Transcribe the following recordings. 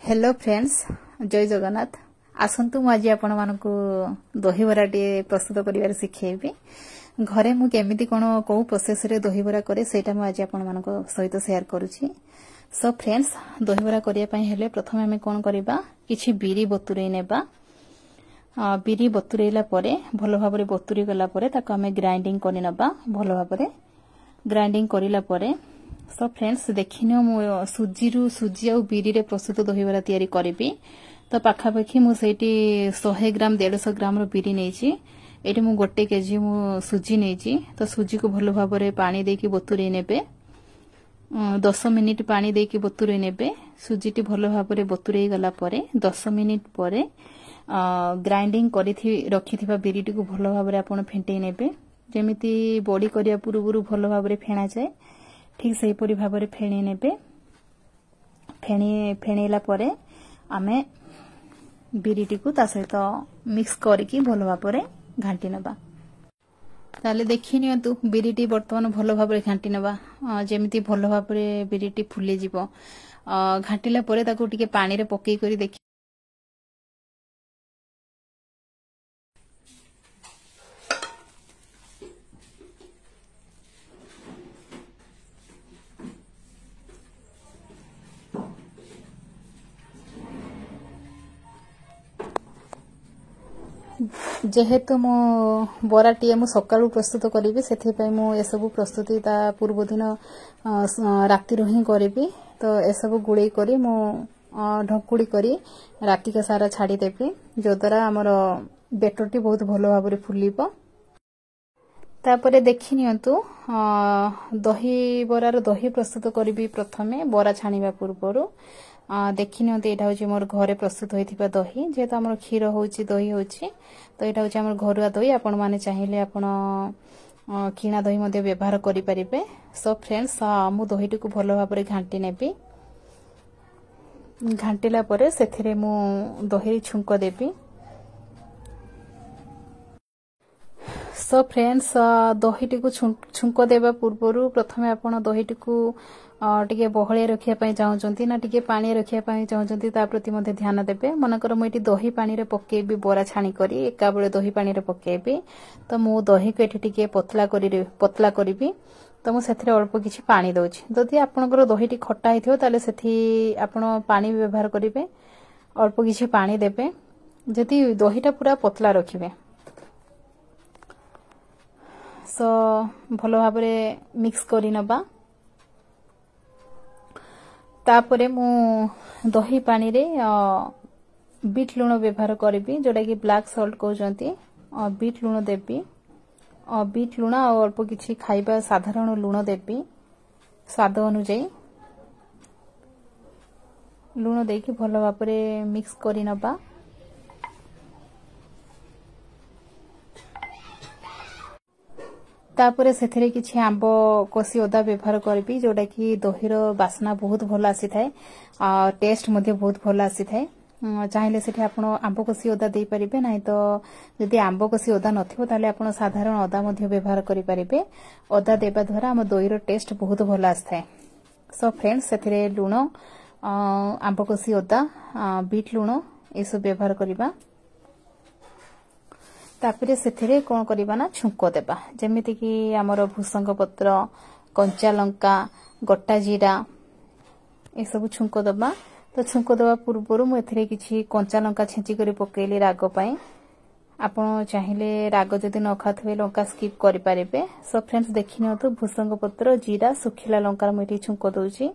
Hello friends जय जगन्नाथ आसतु मुझे आपण मानक दहीबरा टे प्रस्तुत कर शिखेबी घरे मु केमिति कोन को प्रोसेस रे दहीबरा करे सेटा मु आज आपण मानक सहित शेयर करूची। सो फ्रेंड्स दहीबरा करिया पई हेले प्रथमे हमें कोन करबा किछि बिरी बतुरै नेबा। बिरी बतुरैला परे भलो भाबरे बतुरी गला परे ताको हमें ग्राइंडिंग करि नबा। भलो भाबरे ग्राइंडिंग करिला परे सो फ्रेंड्स देखिनो मु सुजी आ बिरी रे प्रस्तुत दहीबरा तयारी करिबी। तो पाखापाखि मु सेठी 100 ग्राम 150 ग्राम रो बिरी नेची। एठी मु 1 केजी मु सुजी नेची। तो सुजी को भलो भाबरे पानी देकी बतुरै नेबे। 10 मिनिट पानी देकी बतुरै नेबे। सुजीटी भलो भाबरे बतुरै गला परे 10 मिनिट परे ग्राइंडिंग करि रखिथिबा बिरीटी को भलो भाबरे आपण फेंटै नेबे। जेमिति बॉडी करिया पुरुबुरु भलो भाबरे फेणा जाय ठीक सही परी भाबरे फेणी नेबे। फेणीला परे आमे बिरीटी को ता सहित मिक्स करके भलो भाबरे घांटी नबा। ताले देखि नियंतु बिरीटी वर्तमान भलो भाबरे घांटी नबा। जेमिति भलो भाबरे बिरीटी फुले जिवो। घांटीला परे ताको टिके पानी रे पकेई करी देखि जेहेतु मो बराटी मु सकाळु प्रस्तुत करिबी सेथि मु एसबु प्रस्तुति ता पूर्व दिन राति रो ही करिबी। तो एसबु गुळै करी मु ढकुड़ी करी राति का सारा छाड़ी देबी जो द्वारा हमर बेटरटी बहुत भलो भाबरे फुलिबो। तापरे देखि नियंतु दही बरार दही प्रस्तुत करिबी। प्रथमे बरा छाणीबा पूर्वरु देखि नियंतु एटा होची मोर घरे प्रस्तुत होइथिबा दही। जेता हमर खीर होची दही होची तो एटा होची हमर घरुआ दही। आपण माने चाहिले आपण किणा दही मध्ये व्यवहार करि परिबे। सो फ्रेंड्स मु दहीटी को भलो भाबरे घांटी नेबी। घांटीला परे सेथिरे मु दही छुंक देबी। सो फ्रेंड्स दहीटी को छुंक देबा पूर्वरु प्रथमे आपण दहीटी को टिके बहळे रखिया पई चाहउचंती ना टिके पानी रखिया पई चाहउचंती ता प्रति मध्ये ध्यान देबे। मनकर मु एटी दही पानी रे पकेबी बरा छाणी करी एका बेले दही पानी रे पकेबी। तो मु दही को एटी टिके पतला करिबी। तो मु सेथिरे अल्प किछि पानी दउछि। जदि आपनकर दहीटी खट्टा हिथियो ताले सेथि आपण पानी व्यवहार करिवे। अल्प किछि पानी देबे जदि दहीटा पूरा पतला रखिबे। सो भलो भाबरे मिक्स करि नबा। तापरे मु दही पानी रे बीट लूण व्यवहार करिबी जोटा कि ब्लैक सॉल्ट कहउचंती। बीट लूण देबी। बीट लूण आ अल्प किछि खाइबा साधारण लूण देबी स्वाद अनुसार। लूण देकी भलो भाबरे मिक्स करि नबा। तापरे सेथिरे किछि आंबो कोसी ओदा व्यवहार करबी जोटा कि दहीर बासना बहुत भलो आसी थाए। टेस्ट मध्ये बहुत भलो आसी थाए। चाहिले सेठी आपण आंबो कोसी ओदा देई परिबे। नाही तो यदि आंबो कोसी ओदा नथिबो ताले आपण साधारण ओदा मध्ये व्यवहार करि परिबे। ओदा देबा द्वारा हम दहीर टेस्ट बहुत भलो आसी थाए। सो फ्रेंड्स सेथिरे लूण आंबो कोसी ओदा बीट लूण एसो व्यवहार करिबा। तापरे सेथिरे कोन करिबा ना छुंको देबा। जेमिति कि हमर भूसंग पत्र कंचा लंका गोटा जीरा ए सब छुंको देबा। तो छुंको देबा पूर्वरु मु एथिरे किछि कंचा लंका छेंची करी पकेली राग पई। आपण चाहिले राग जदि न खाथबे लंका स्किप करि पारिबे। सो फ्रेंड्स देखिनो तो भूसंग पत्र जीरा सुखिला लंका मु एठी छुंको दउची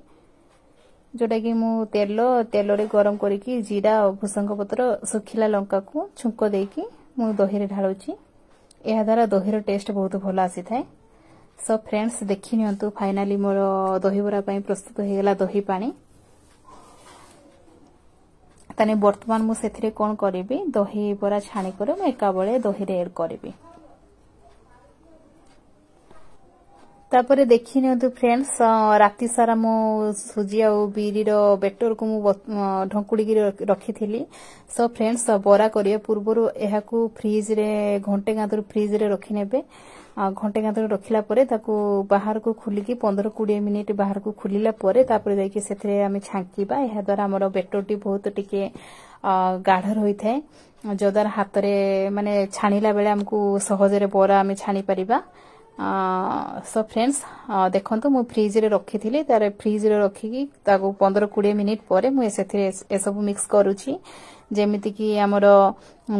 जोटा कि मु तेल रे गरम करिकी जीरा और भूसंग पत्र सुखिला लंका को छुंको देकी मु दही रे ढालुची। एहा द्वारा दहीर टेस्ट बहुत भलो आसी थाए। सो फ्रेंड्स देखि नियंतु फाइनली मोर दही बरा पई प्रस्तुत हे गेला दही पानी। तने वर्तमान मु सेथिरे कोन करिबी दही बरा छाणी करे मु एका बेले दही रे ऐड करिबी। तापरे देखि नियंतु फ्रेंड्स राति सारा मो सुजी आ बिरी रो बेटर को मु ढकुड़ी की रखिथिली। सो फ्रेंड्स बरा करिया पूर्वरु एहा को फ्रीज रे घंटे गादर फ्रीज रे रखि नेबे। घंटे कांतरे रखिला परे ताकू बाहर को खुलिकी 15-20 मिनिट बाहर को खुलिला परे तापर जाइके सेथरे आमे छांकीबा। एहा द्वारा हमर बेटरटी बहुत टिके गाढ़ रही थाए, जो द्वारा हाथ रे माने छाणीला बेले हमकू सहजरे बरा आमे छाणी परिबा। सो फ्रेंड्स देखंतु मु फ्रिज रे रखी थिली, तारे फ्रिज रे रखिकी ताकू 15-20 मिनिट परे मु एसेथरे ए सब मिक्स करूची। जेमिति कि हमर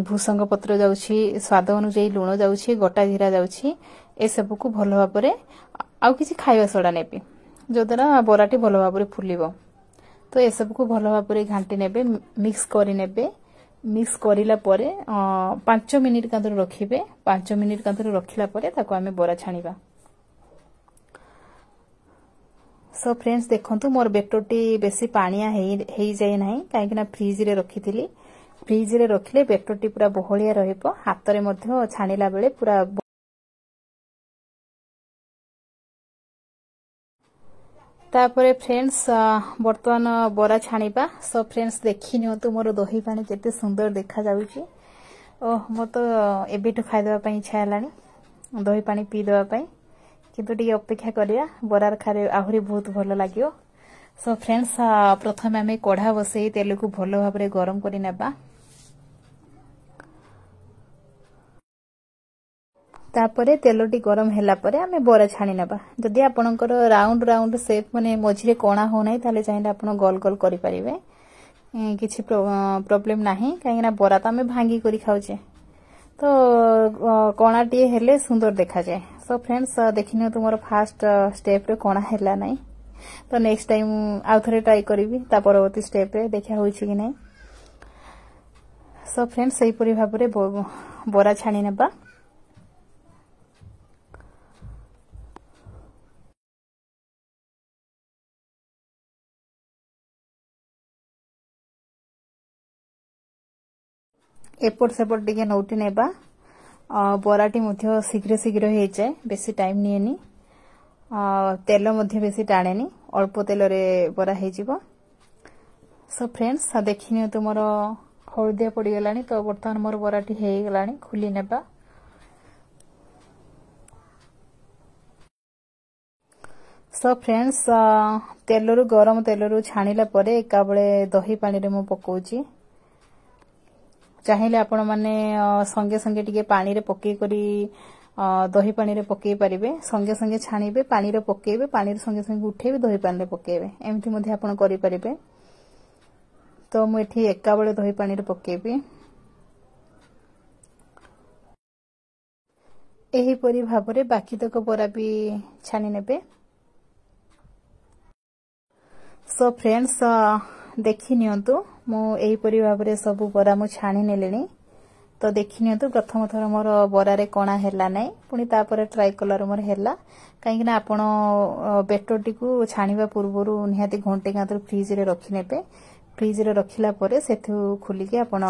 भूसंग पत्र जाउछि, स्वाद अनुसार लुण जाउछि, गोटा जीरा जाउछि, ए सब को भलो भाबरे आउ किछि खाइबा सोडा नेबी, जो द्वारा बराटी भलो भाबरे फुलिबो। तो ए सब को भलो भाबरे घांटी नेबे, मिक्स करि नेबे। मिक्स करिला परे 5 मिनिट कांतरे रखिबे। 5 मिनिट कांतरे रखिला परे ताको आमे बरा छाणीबा। सो फ्रेंड्स देखंतु मोर बेटरटी बेसी पानिया हेई जाय नाही, काहे कि फ्रिज रे रखी थिली। फ्रिज रे रखिले बेटरटी पूरा बहलिया रहिबो, हाथ रे मध्य छाणीला बेले पूरा। तापरे फ्रेंड्स वर्तमान बरा छाणीबा। सो फ्रेंड्स देखि नियंतु मोर दही पानी केते सुंदर देखा जाउची। ओह मो तो एबिटु खाइ देबा पई इच्छा हलानी दही पानी पी देबा पई, किंतु टिके अपेक्षा करिया, बरार खारे आहुरी बहुत भलो लागियो। सो फ्रेंड्स प्रथमे आमे कढ़ा बसई तेल को भलो भाबरे गरम करि नेबा। तापरे तेलटी गरम हैला परे आमे बरा छाणी नेबा। जदि आपनकर राउंड राउंड शेप माने मझिरे कोणा हो नै ताले चाहेले आपन गोल गोल करि परिबे, किछि प्रॉब्लम नाही, काहे ना बरा त आमे भांगी करि खाउचे, तो कोणाटी हेले सुंदर देखा जाए। सो फ्रेंड्स देखिनो तुमरो फास्ट स्टेप रे कोणा हैला नै, तो नेक्स्ट टाइम आउ थरे ट्राई करिवि ता परवर्ती स्टेप रे देखा होइछि कि नै। सो फ्रेंड्स सही परि भाबरे बरा छाणी नेबा। एपट सेपट टिके नौटी नेबा। बराटी मध्य शीघ्र शीघ्र हो जाए, बेसी टाइम निएनी, तेल मध्य बेसी टाणेनी, अल्प तेल रे बरा हे जिवो। सो फ्रेंड्स देखिनियो तुमर हळदिया पड़ी गलानी, तो वर्तमान मोर बराटी हे गलानी, खुली नेबा। सो फ्रेंड्स तेलरु गरम तेलरु छाणीला परे एका बेले दही पानी रे मु पकोउची। चाहेले आपण माने संगे संगे टिके पानी रे पके करी दही पानी रे पके परिबे, संगे संगे छाणीबे, पानी रे पकेबे, पानी रे संगे संगे उठेबे, दही पानी रे पकेबे, एमथि मध्ये आपण करि परिबे। तो मु एठी एका बेले दही पानी रे पकेबे। एही परि भाबरे बाकी तक बरा भी छाणी नेबे। सो फ्रेंड्स देखि नियंतु मु एही परि भाबरे सब बरा मु छाणी नेलेनी। तो देखि नियंतु प्रथम थर मोर बरारे कोणा हैला नै, पुनी तापर ट्राई कलर मोर हैला, काहे कि आपण बेटरटी को छाणीबा पूर्वरु निहाती घंटे कांतर फ्रिज रे रखि नेबे। फ्रिज रे रखिला परे सेथु खुली के आपण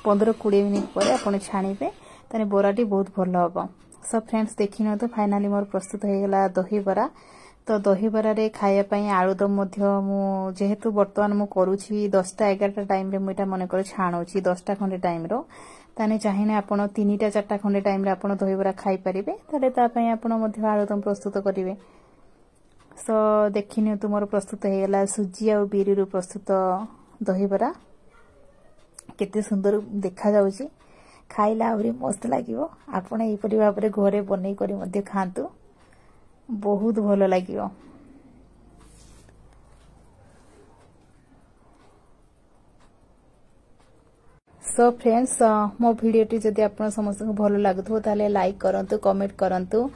15-20 मिनिट परे आपण छाणीबे, ताने बराटी बहुत भलो हबो। सो फ्रेंड्स देखि नियंतु फाइनली मोर प्रस्तुत हो गेला दही बरा। तो दही बरा रे खाया पई आलुदम मध्य मु जेहेतु वर्तमान मु करूछि 10टा-11टा टाइम रे मु एटा मने कर छाणुछि 10टा खंडे टाइम रो, ताने चाहिने आपण 3टा-4टा खंडे टाइम रे आपण दही बरा खाई परिबे, ताले ता पई आपण मध्य आलुदम प्रस्तुत करिवे। सो देखिनियो तुमर प्रस्तुत हो गेला सुजी आ बिरी रो प्रस्तुत दही बरा। केते सुंदर देखा जाउछि, खाइला आउरी मस्त लागिवो। आपण एई परि भाबरे घरे बनै करी मध्य खांतु, बहुत भलो लागियो। सो फ्रेंड्स मो भिडियोटी जदि आपण समस्त को भलो लागथो ताले लाइक करंतु, कमेंट करंतु,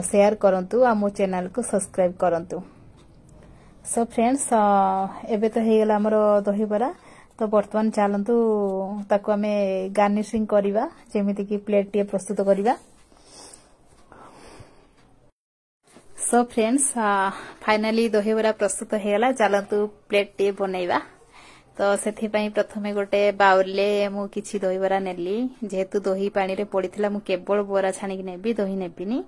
शेयर करंतु, आ मो चैनल को सब्सक्राइब करंतु। सो फ्रेंड्स एबे तो हे गेला हमर दही बरा। तो वर्तमान चलंतु ताको हमें गार्निशिंग करिवा, जेमिति कि प्लेट टे प्रस्तुत करिवा। सो फ्रेंड्स फाइनली दही बरा प्रस्तुत हो गला, चलंतु प्लेट टे बनैबा। तो सेथि पई प्रथमे गोटे बाउल ले मु किछि दही बरा नेली, जेहेतु दही पानी रे पड़ीथिला मु केवल बरा छाणी कि नेबी, दही नेबिनी।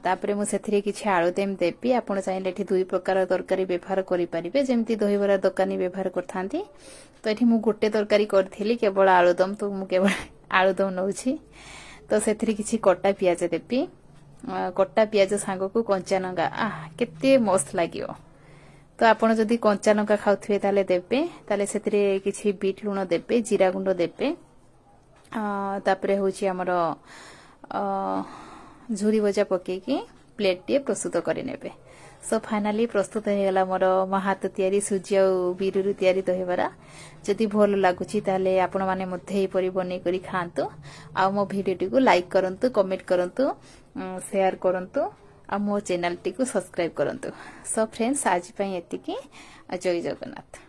तापरे मु सेथिरे किछि आलुदम देबी। आपण चाहिले एठी दुई प्रकार तरकारी व्यवहार करि परिबे, जेमति दही बरा दुकानी व्यवहार करथांती। तो एठी मु गोटे तरकारी करथिली केवल आलुदम, तो मु केवल आलुदम नउछि। तो से किसी कटा पियाज देवी कटा पियाज सांग को कंचा लंका केते मस्त लगे तो आपड़ जदि कंचा लंका खाऊे ताले देबे ताले से किसी बीट लुण देबे जीरा गुंड देबे तापरे होची हमर झुरी भजा पकेकी प्लेट टे प्रस्तुत करें सो फाइनाली प्रस्तुत हो गला मोर मो हाथ तैयारी सुजी और बीरु तैयारी दहीबरा जदि भल लगुच आपण मैंने यहीपरी बन कर खातु आ मो भिडियो को लाइक करंतु कमेंट करंतु शेयर करंतु आ मो चैनल टी को सब्सक्राइब करंतु सो फ्रेंड्स आज एतिकी जय जगन्नाथ।